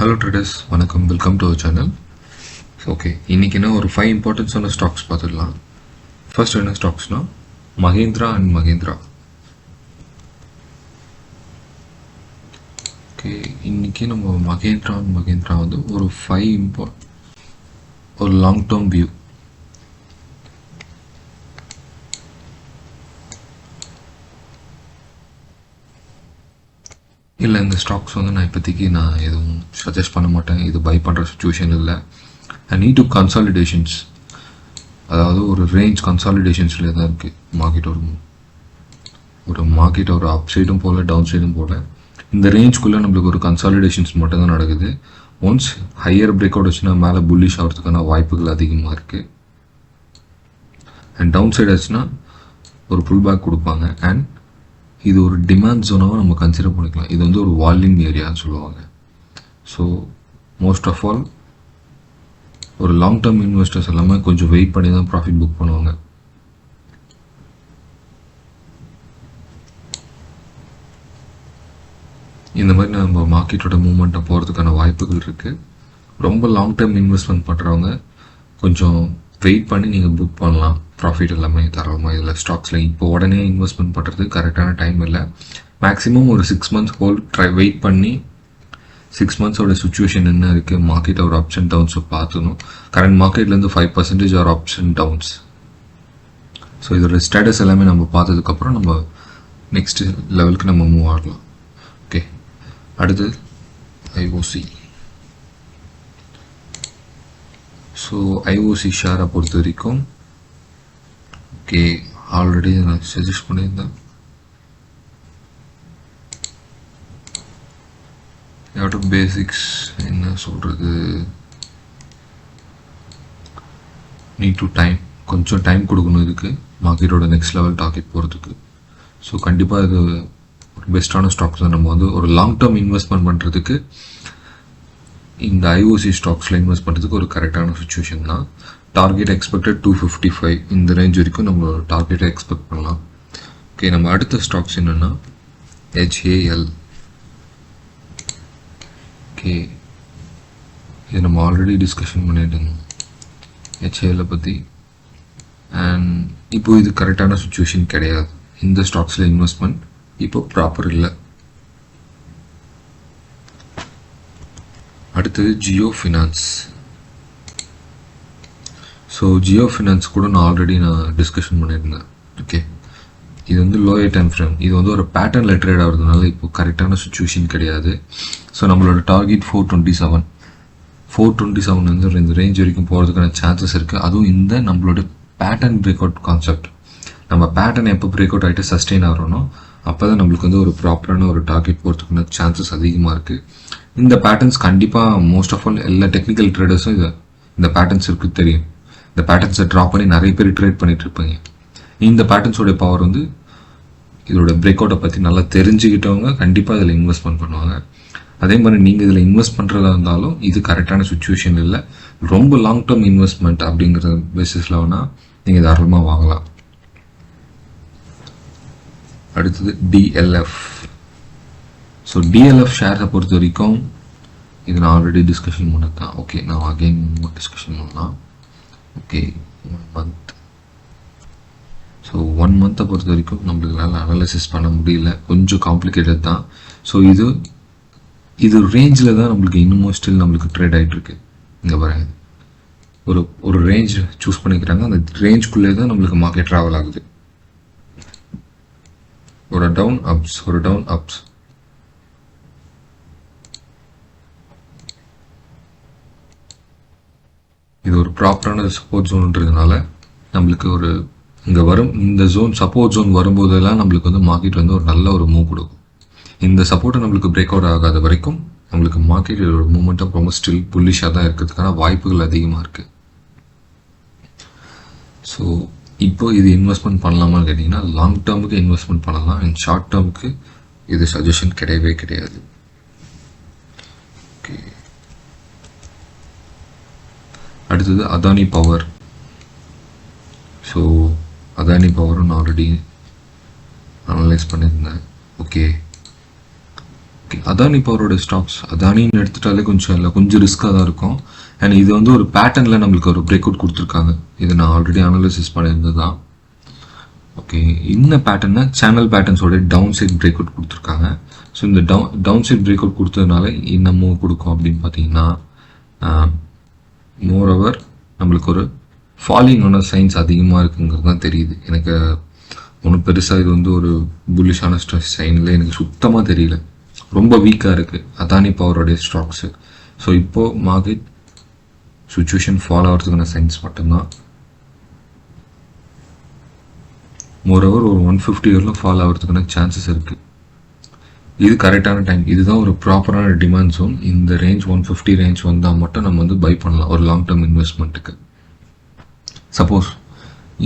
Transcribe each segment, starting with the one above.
Hello traders, வணக்கம், welcome to our channel. Okay, இன்றைக்கி என்ன ஒரு 5 இம்பார்ட்டன்ஸான ஸ்டாக்ஸ் பார்த்துடலாம். ஃபர்ஸ்ட் என்ன ஸ்டாக்ஸ்னால் மஹேந்திரா அண்ட் மஹேந்திரா. ஓகே, இன்றைக்கி நம்ம மஹேந்திரா அண்ட் மஹேந்திரா வந்து ஒரு 5 ஒரு லாங் டேர்ம் வியூ. இல்லை, இந்த ஸ்டாக்ஸ் வந்து நான் இப்போதைக்கு எதுவும் சஜஸ்ட் பண்ண மாட்டேன். இது பை பண்ணுற சுச்சுவேஷன் இல்லை. ஐ நீட் டு கன்சாலிடேஷன்ஸ், அதாவது ஒரு ரேஞ்ச் கன்சாலிடேஷன்ஸில் தான் இருக்குது மார்க்கெட். ஒரு மார்க்கெட் ஒரு அப் சைடும் போல் டவுன் சைடும் போல் இந்த ரேஞ்ச்குள்ளே நம்மளுக்கு ஒரு கன்சாலிடேஷன்ஸ் மட்டும் தான் நடக்குது. ஒன்ஸ் ஹையர் பிரேக் அவுட் வச்சுன்னா மேலே புல்லிஷ் ஆகிறதுக்கான வாய்ப்புகள் அதிகமாக இருக்குது. அண்ட் டவுன் சைடு ஆச்சுன்னா ஒரு புல் பேக் கொடுப்பாங்க. அண்ட் இது ஒரு டிமாண்ட் ஜோனாக நம்ம கன்சிடர் பண்ணிக்கலாம். இது வந்து ஒரு வால்யூம் ஏரியான்னு சொல்லுவாங்க. ஸோ மோஸ்ட் ஆஃப் ஆல் ஒரு லாங் டேர்ம் இன்வெஸ்டர்ஸ் எல்லாமே கொஞ்சம் வெயிட் பண்ணி தான் ப்ராஃபிட் புக் பண்ணுவாங்க. இந்த மாதிரி நம்ம மார்க்கெட்டோட மூவ்மெண்ட்டை போகிறதுக்கான வாய்ப்புகள் இருக்குது. ரொம்ப லாங் டேர்ம் இன்வெஸ்ட்மெண்ட் பண்ணுறவங்க கொஞ்சம் வெயிட் பண்ணி நீங்கள் புக் பண்ணலாம். ப்ராஃபிட் எல்லாமே தாராளமாக இதில் ஸ்டாக்ஸில் இப்போ உடனே இன்வெஸ்ட்மெண்ட் பண்ணுறதுக்கு கரெக்டான டைம் இல்லை. மேக்ஸிமம் ஒரு 6 months வெயிட் பண்ணி 6 months சுச்சுவேஷன் என்ன இருக்குது, மார்க்கெட் ஒரு அப்ஸ் அண்ட் டவுன்ஸை பார்த்துணும். கரண்ட் மார்க்கெட்லேருந்து 5% or ups and downs. So இதோட ஸ்டேட்டஸ் எல்லாமே நம்ம பார்த்ததுக்கப்புறம் நம்ம நெக்ஸ்ட் லெவலுக்கு நம்ம மூவ் ஆகலாம். ஓகே, அடுத்து ஐஓசி. ஸோ ஐஓசி ஷேரை பொறுத்த வரைக்கும் ஓகே, ஆல்ரெடி நான் சஜஸ்ட் பண்ணியிருந்தேன். பேசிக்ஸ் என்ன சொல்கிறது, நீட் டு டைம், கொஞ்சம் டைம் கொடுக்கணும் இதுக்கு மார்க்கெட்டோட நெக்ஸ்ட் லெவல் டார்கெட் போகிறதுக்கு. ஸோ கண்டிப்பாக இது ஒரு பெஸ்ட்டான ஸ்டாக்ஸ் தான். நம்ம வந்து ஒரு லாங் டேர்ம் இன்வெஸ்ட்மெண்ட் பண்ணுறதுக்கு இந்த ஐஓசி ஸ்டாக்ஸில் இன்வெஸ்ட் பண்ணுறதுக்கு ஒரு கரெக்டான சுச்சுவேஷன் தான். டார்கெட் எக்ஸ்பெக்டட் 255 இந்த ரேஞ்ச் வரைக்கும் நம்மளோட டார்கெட்டை எக்ஸ்பெக்ட் பண்ணலாம். ஓகே, நம்ம அடுத்த ஸ்டாக்ஸ் என்னென்னா HAL. ஓகே, இது நம்ம ஆல்ரெடி டிஸ்கஷன் பண்ணிட்டு இருந்தோம் HAL பற்றி. அண்ட் இப்போ இது கரெக்டான சுச்சுவேஷன் கிடையாது. இந்த ஸ்டாக்ஸில் இன்வெஸ்ட்மெண்ட் இப்போ ப்ராப்பர் இல்லை. அடுத்தது Jio finance. So Jio finance கூட நான் டிஸ்கஷன் பண்ணியிருந்தேன். ஓகே, இது வந்து லோயர் டைம் ஃப்ரேம், இது வந்து ஒரு பேட்டர்னில் ட்ரேட் ஆகிறதுனால இப்போ கரெக்டான சுச்சுவேஷன் கிடையாது. ஸோ நம்மளோட டார்கெட் 427 வந்து இந்த ரேஞ்ச் வரைக்கும் போகிறதுக்கான சான்சஸ் இருக்குது. அதுவும் இந்த நம்மளோட பேட்டர்ன் பிரேக் அவுட் கான்செப்ட். நம்ம பேட்டர்ன் எப்போ பிரேக் அவுட் ஆகிட்டு சஸ்டெயின் ஆகிறோனோ அப்போ தான் நம்மளுக்கு வந்து ஒரு ப்ராப்பரான ஒரு டார்கெட் போகிறதுக்கான சான்சஸ் அதிகமாக இருக்குது. இந்த பேட்டர்ன்ஸ் கண்டிப்பாக மோஸ்ட் ஆஃப் ஆல் எல்லா டெக்னிக்கல் ட்ரேடர்ஸும் இந்த பேட்டர்ன்ஸ் இருக்குது தெரியும். இந்த பேட்டர்ன்ஸை ட்ராப் பண்ணி நிறைய பேர் ட்ரேட் பண்ணிட்டு இருப்பாங்க. இந்த பேட்டர்ன்ஸோடைய பவர் வந்து இதோட பிரேக் அவுட்டை பற்றி நல்லா தெரிஞ்சுக்கிட்டவங்க கண்டிப்பாக இதில் இன்வெஸ்ட்மெண்ட் பண்ணுவாங்க. அதே மாதிரி நீங்கள் இதில் இன்வெஸ்ட் பண்ணுறதா இருந்தாலும் இது கரெக்டான சுச்சுவேஷன் இல்லை. ரொம்ப லாங் டேர்ம் இன்வெஸ்ட்மெண்ட் அப்படிங்கிற பேசிஸில் வேணால் நீங்கள் தாராளமாக வாங்கலாம். அடுத்தது DLF. ஸோ DLF ஷேர்ஸை பொறுத்த வரைக்கும் இது நான் ஆல்ரெடி டிஸ்கஷன் பண்ணது தான். ஓகே, நான் அகெயின் டிஸ்கஷன் பண்ணலாம். Okay, 1 month. ஸோ 1 month பொறுத்த வரைக்கும் நம்மளால் அனாலிசிஸ் பண்ண முடியல, கொஞ்சம் காம்ப்ளிகேட்டட் தான். ஸோ இது ரேஞ்சில் தான் நம்மளுக்கு இன்னமும் ஸ்டில் நம்மளுக்கு ட்ரேட் ஆகிட்டுருக்கு. இங்கே பாருங்க, ஒரு ரேஞ்ச் சூஸ் பண்ணிக்கிறாங்க. அந்த ரேஞ்சுக்குள்ளே தான் நம்மளுக்கு மார்க்கெட் ட்ராவல் ஆகுது. ஒரு டவுன் அப்ஸ். இது ஒரு ப்ராப்பரான சப்போர்ட் ஜோன்ன்றதுனால நம்மளுக்கு இந்த ஜோன் சப்போர்ட் ஜோன் வரும்போதெல்லாம் நம்மளுக்கு வந்து மார்க்கெட் வந்து ஒரு நல்ல ஒரு மூவ் கொடுக்கும். இந்த சப்போர்ட்டை நம்மளுக்கு பிரேக் அவுட் ஆகாத வரைக்கும் நம்மளுக்கு மார்க்கெட் ஒரு மூவ்மெண்ட்டாக ரொம்ப ஸ்டில் புல்லிஷாக தான் இருக்கிறதுக்கான வாய்ப்புகள் அதிகமாக இருக்குது. ஸோ இப்போ இது இன்வெஸ்ட்மெண்ட் பண்ணலாமான்னு கேட்டிங்கன்னா லாங் டேர்முக்கு இன்வெஸ்ட்மெண்ட் பண்ணலாம். அண்ட் ஷார்ட் டேர்முக்கு இது சஜஷன் கிடையவே கிடையாது. ஓகே, அடுத்தது அதானி பவர். ஸோ அதானி பவரும் நான் ஆல்ரெடி அனலைஸ் பண்ணியிருந்தேன். ஓகே, அதானி பவரோட ஸ்டாக்ஸ் அதானின்னு எடுத்துட்டாலே கொஞ்சம் ரிஸ்க்காக தான் இருக்கும். அண்ட் இது வந்து ஒரு பேட்டர்னில் நம்மளுக்கு ஒரு பிரேக் அவுட் கொடுத்துருக்காங்க. இது நான் ஆல்ரெடி அனாலிசிஸ் பண்ணியிருந்தது தான். ஓகே, இந்த பேட்டர்னை சேனல் பேட்டர்ன்ஸோட டவுன் சைட் பிரேக் அவுட் கொடுத்துருக்காங்க. ஸோ இந்த டவுன் சைட் பிரேக் அவுட் கொடுத்ததுனால என்ன மூவ் கொடுக்கும் அப்படின்னு பார்த்தீங்கன்னா, மோரோவர் நம்மளுக்கு ஒரு ஃபாலிங்கான சைன்ஸ் அதிகமாக இருக்குங்கிறது தான் தெரியுது எனக்கு. ஒன்றும் பெருசாக இது வந்து ஒரு புல்லிஷான சைனில் எனக்கு சுத்தமாக தெரியல. ரொம்ப வீக்காக இருக்குது அதானி பவரோடைய ஸ்டாக்ஸு. ஸோ இப்போது மார்க்கெட் சுச்சுவேஷன் ஃபாலோ ஆகிறதுக்கான சைன்ஸ் மட்டும்தான். மோரோவர் ஒரு 150 வரலும் ஃபாலோ ஆகிறதுக்கான சான்சஸ் இருக்குது. இது கரெக்டான டைம். இதுதான் ஒரு ப்ராப்பரான டிமாண்ட் ஜோன். இந்த ரேஞ்ச் 150 ரேஞ்ச் வந்தால் மட்டும் நம்ம வந்து பை பண்ணலாம் ஒரு லாங் டேர்ம் இன்வெஸ்ட்மெண்ட்டுக்கு. சப்போஸ்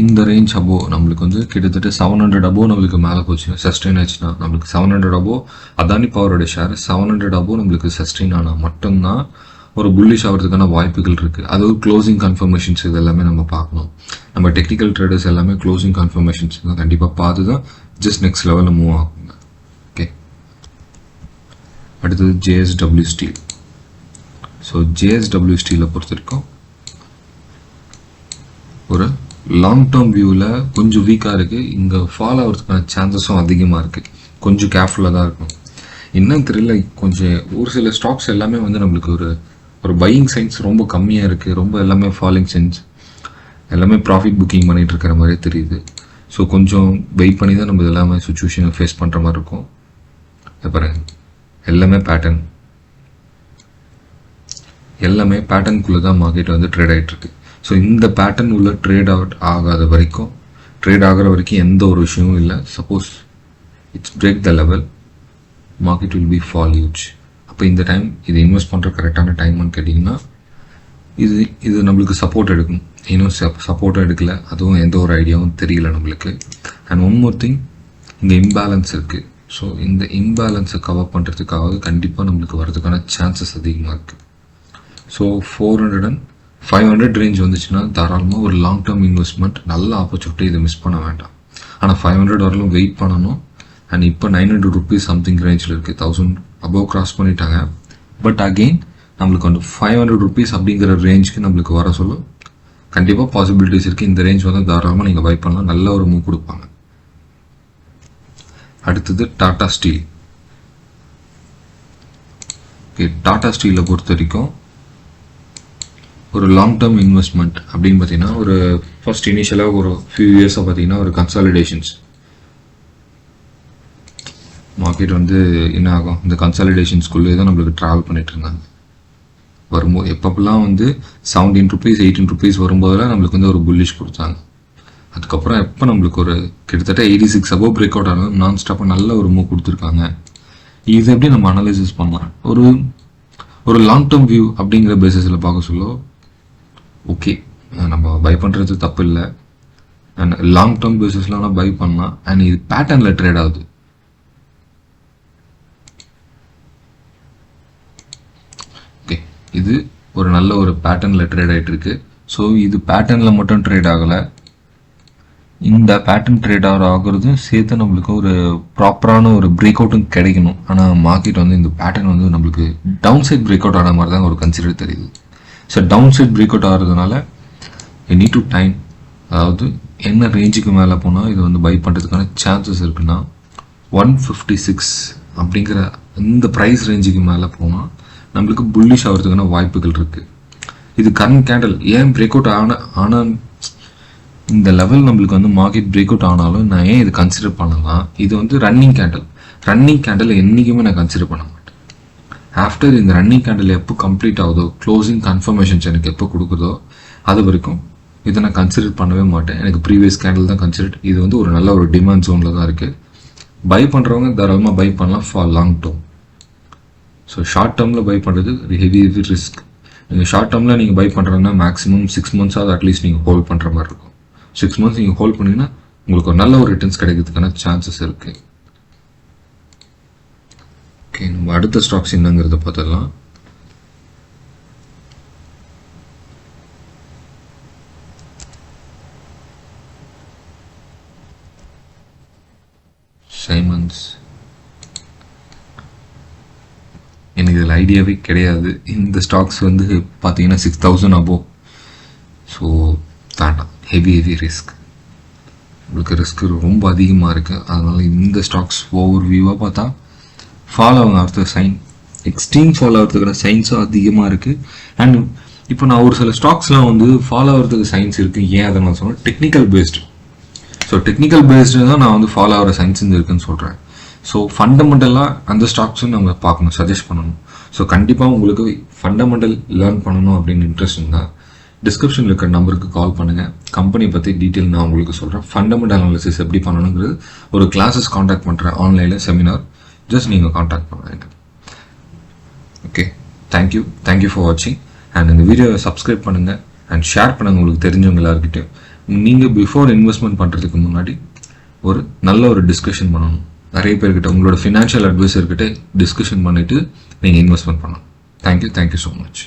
இந்த ரேஞ்ச் அபோ நம்மளுக்கு வந்து கிட்டத்தட்ட 700 அபோ நம்மளுக்கு மேலே போச்சு, சஸ்டெயின் ஆச்சுன்னா நம்மளுக்கு 700 அபோ அதானி பவரோட ஷேர் 700 அபோ நம்மளுக்கு சஸ்டெயின் ஆனால் மட்டும்தான் ஒரு புல்லிஷ் ஆகிறதுக்கான வாய்ப்புகள் இருக்குது. அது ஒரு க்ளோசிங் கன்ஃபர்மேஷன்ஸ் இது எல்லாமே நம்ம பார்க்கணும். நம்ம டெக்னிக்கல் ட்ரேடர்ஸ் எல்லாமே க்ளோசிங் கன்ஃபர்மேஷன்ஸ் தான் கண்டிப்பாக பார்த்து தான் ஜஸ்ட் நெக்ஸ்ட் லெவலில் மூவ் ஆகுங்க. ஓகே, அடுத்தது ஜேஎஸ்டபிள்யூ ஸ்டீல். ஸோ ஜேஎஸ்டபிள்யூ ஸ்டீலை பொறுத்த வரைக்கும் ஒரு லாங் டேர்ம் வியூவில் கொஞ்சம் வீக்காக இருக்குது. இங்கே ஃபாலோ ஆகிறதுக்கான சான்சஸும் அதிகமாக இருக்குது. கொஞ்சம் கேர்ஃபுல்லாக தான் இருக்கும். என்னன்னு தெரியல, கொஞ்சம் ஒரு சில ஸ்டாக்ஸ் எல்லாமே வந்து நம்மளுக்கு ஒரு பையிங் சைன்ஸ் ரொம்ப கம்மியாக இருக்குது. ரொம்ப எல்லாமே ஃபாலிங் சைன்ஸ், எல்லாமே ப்ராஃபிட் புக்கிங் பண்ணிகிட்டு இருக்கிற மாதிரியே தெரியுது. ஸோ கொஞ்சம் வெயிட் பண்ணி தான் நம்ம எல்லாமே சுச்சுவேஷனை ஃபேஸ் பண்ணுற மாதிரி இருக்கும். பாருங்க, எல்லாமே பேட்டர்னுக்குள்ளே தான் மார்க்கெட் வந்து ட்ரேட் ஆகிட்டுருக்கு. ஸோ இந்த பேட்டர்ன் உள்ள ட்ரேட் ஆகிற வரைக்கும் எந்த ஒரு விஷயமும் இல்லை. Suppose it's break the level, market will be fall huge. அப்போ இந்த டைம் இது இன்வெஸ்ட் பண்ணுற கரெக்டான டைம்னு கேட்டிங்கன்னா, இது நம்மளுக்கு சப்போர்ட் எடுக்கும். இன்னும் சப்போர்ட்டும் எடுக்கல, அதுவும் எந்த ஒரு ஐடியாவும் தெரியல நம்மளுக்கு. அண்ட் ஒன் மோர் திங், இங்கே இம்பேலன்ஸ் இருக்குது. ஸோ இந்த இம்பேலன்ஸை கவர் பண்ணுறதுக்காக கண்டிப்பாக நம்மளுக்கு வரதுக்கான சான்சஸ் அதிகமாக இருக்குது. ஸோ 400 and 500 ரேஞ்ச் வந்துச்சுன்னா தாராளமாக ஒரு லாங் டேர்ம் இன்வெஸ்ட்மெண்ட் நல்ல ஆப்பர்ச்சுனிட்டி, இதை மிஸ் பண்ண வேண்டாம். ஆனால் 500 வரலும் வெயிட் பண்ணணும். அண்ட் இப்போ 900 ருபீஸ் சம்திங் ரேஞ்சில் இருக்குது. 1000 அபோவ் கிராஸ் பண்ணிட்டாங்க. பட் அகெயின் நம்மளுக்கு வந்து 500 ருபீஸ் அப்படிங்கிற ரேஞ்சுக்கு நம்மளுக்கு வர சொல்லும் கண்டிப்பாக பாசிபிலிட்டிஸ் இருக்குது. இந்த ரேஞ்ச் வந்து தாராளமாக நீங்கள் பை பண்ணலாம், நல்ல ஒரு மூவ் கொடுப்பாங்க. அடுத்தது டாடா ஸ்டீல். ஓகே, டாடா ஸ்டீலை பொறுத்த வரைக்கும் ஒரு லாங் டேர்ம் இன்வெஸ்ட்மெண்ட் அப்படின்னு பார்த்தீங்கன்னா, ஒரு ஃபர்ஸ்ட் இனிஷியலாக ஒரு ஃபியூ இயர்ஸாக பார்த்தீங்கன்னா ஒரு கன்சாலிடேஷன்ஸ் மார்க்கெட் வந்து என்ன ஆகும், இந்த கன்சாலிடேஷன்ஸ்குள்ளே தான் நம்மளுக்கு ட்ராவல் பண்ணிட்டு இருந்தாங்க. வரும்போது எப்பப்பெல்லாம் வந்து 17 ருபீஸ் 18 ருபீஸ் வரும்போதெல்லாம் நம்மளுக்கு வந்து ஒரு புல்லிஷ் கொடுத்தாங்க. அதுக்கப்புறம் எப்போ நம்மளுக்கு ஒரு கிட்டத்தட்ட 86 அபோவ் பிரேக் அவுட் ஆனாலும் நான் ஸ்டாப்பாக நல்ல ஒரு மூவ் கொடுத்துருக்காங்க. இது எப்படி நம்ம அனலைசிஸ் பண்ணலாம், ஒரு லாங் டேர்ம் வியூ அப்படிங்கிற பேசிஸில் பார்க்க சொல்ல ஓகே, நம்ம பை பண்ணுறது தப்பு இல்லை. அண்ட் லாங் டேர்ம் பேசிஸில் வேணால் பை பண்ணலாம். அண்ட் இது பேட்டர்னில் ட்ரேட் ஆகுது. ஓகே, இது ஒரு நல்ல ஒரு பேட்டர்னில் ட்ரேட் ஆகிட்டு இருக்கு. ஸோ இது பேட்டர்னில் மட்டும் ட்ரேட் ஆகலை, இந்த பேட்டர்ன் ட்ரேட் ஆகிறதும் சேர்த்து நம்மளுக்கு ஒரு ப்ராப்பரான ஒரு பிரேக் அவுட்டும் கிடைக்கணும். ஆனால் மார்க்கெட் வந்து இந்த பேட்டர்ன் வந்து நம்மளுக்கு டவுன் சைட் பிரேக் அவுட் ஆன மாதிரி தான் ஒரு கன்சிடர் தெரியுது. So down side break out ஆகிறதுனால யூ நீட் டு டைம். அதாவது என்ன ரேஞ்சுக்கு மேலே போனால் இது வந்து பை பண்ணுறதுக்கான சான்சஸ் இருக்குன்னா 156 அப்படிங்கிற இந்த ப்ரைஸ் ரேஞ்சுக்கு மேலே போனால் நம்மளுக்கு புல்லிஷ் ஆகிறதுக்கான வாய்ப்புகள் இருக்குது. இது கரண்ட் கேண்டல் ஏன் பிரேக் அவுட் ஆனால் இந்த லெவல் நம்மளுக்கு வந்து மார்க்கெட் பிரேக் அவுட் ஆனாலும் நான் ஏன் இது கன்சிடர் பண்ணலாம், இது வந்து ரன்னிங் கேண்டல் என்றைக்குமே நான் கன்சிடர் பண்ண மாட்டேன். ஆஃப்டர் இந்த ரன்னிங் கேண்டில் எப்போ கம்ப்ளீட் ஆகுதோ, க்ளோசிங் கன்ஃபர்மேஷன்ஸ் எனக்கு எப்போ கொடுக்குதோ அது வரைக்கும் இதை நான் கன்சிடர் பண்ணவே மாட்டேன். எனக்கு ப்ரீவியஸ் கேண்டில் தான் கன்சிடர். இது வந்து ஒரு நல்ல ஒரு டிமாண்ட் ஜோனில் தான் இருக்குது. பை பண்ணுறவங்க தாராளமாக பை பண்ணலாம் for long term. So short டேர்மில் பை பண்ணுறது ஹெவி ரிஸ்க். நீங்கள் ஷார்ட் டேர்மில் நீங்கள் பை பண்ணுறதுனா மேக்ஸிமம் 6 மந்த்ஸாவது அட்லீஸ்ட் நீங்கள் ஹோல்ட் பண்ணுற மாதிரி இருக்கும். 6 மந்த்ஸ் நீங்கள் ஹோல்ட் பண்ணிங்கன்னா உங்களுக்கு ஒரு நல்ல ஒரு ரிட்டர்ன்ஸ் கிடைக்கிறதுக்கான சான்சஸ் இருக்குது. ஓகே, நம்ம அடுத்த ஸ்டாக்ஸ் என்னங்கிறத பார்த்துடலாம். சைமன்ஸ். ஐடியாவே கிடையாது. இந்த ஸ்டாக்ஸ் வந்து பார்த்தீங்கன்னா 6,000 above. ஸோ வேண்டாம், ஹெவி ரிஸ்க். உங்களுக்கு ரிஸ்க் ரொம்ப அதிகமாக இருக்குது. அதனால் இந்த ஸ்டாக்ஸ் ஓவர் வியூவாக பார்த்தா ஃபாலோ ஆகிறதுக்கு சைன், எக்ஸ்ட்ரீம் ஃபாலோ ஆகிறதுக்கான சைன்ஸும் அதிகமாக இருக்குது. அண்ட் இப்போ நான் ஒரு சில ஸ்டாக்ஸ்லாம் வந்து ஃபாலோ ஆகிறதுக்கு சைன்ஸ் இருக்குது. ஏன் அதை நான் சொன்னேன், technical based. So technical based தான் நான் வந்து ஃபாலோ ஆகிற சயின்ஸ் இருக்குன்னு சொல்கிறேன். ஸோ ஃபண்டமெண்டலாக அந்த ஸ்டாக்ஸும் நம்ம பார்க்கணும், சஜஸ்ட் பண்ணணும். ஸோ கண்டிப்பாக உங்களுக்கு ஃபண்டமெண்டல் லேர்ன் பண்ணணும் அப்படின்னு இன்ட்ரெஸ்ட் இருந்தால் டிஸ்கிரிப்ஷனில் இருக்கிற நம்பருக்கு கால் பண்ணுங்கள். கம்பெனி பற்றி டீட்டெயில் நான் உங்களுக்கு சொல்கிறேன். ஃபண்டமெண்டல் அனாலிசிஸ் எப்படி பண்ணணுங்கிறது ஒரு கிளாஸஸ் காண்டாக்ட் பண்ணுறேன், ஆன்லைனில் செமினார். ஜஸ்ட் நீங்கள் காண்டாக்ட் பண்ணுங்க. ஓகே, தேங்க்யூ ஃபார் வாட்சிங். அண்ட் இந்த வீடியோவை சப்ஸ்கிரைப் பண்ணுங்கள் அண்ட் ஷேர் பண்ணுங்கள் உங்களுக்கு தெரிஞ்சவங்க எல்லாருக்கிட்டையும். நீங்கள் பிஃபோர் இன்வெஸ்ட்மெண்ட் பண்ணுறதுக்கு முன்னாடி ஒரு நல்ல ஒரு டிஸ்கஷன் பண்ணணும். நிறைய பேர்கிட்ட உங்களோட ஃபினான்ஷியல் அட்வைசர்கிட்ட டிஸ்கஷன் பண்ணிவிட்டு நீங்கள் இன்வெஸ்ட்மெண்ட் பண்ணணும். Thank you so much.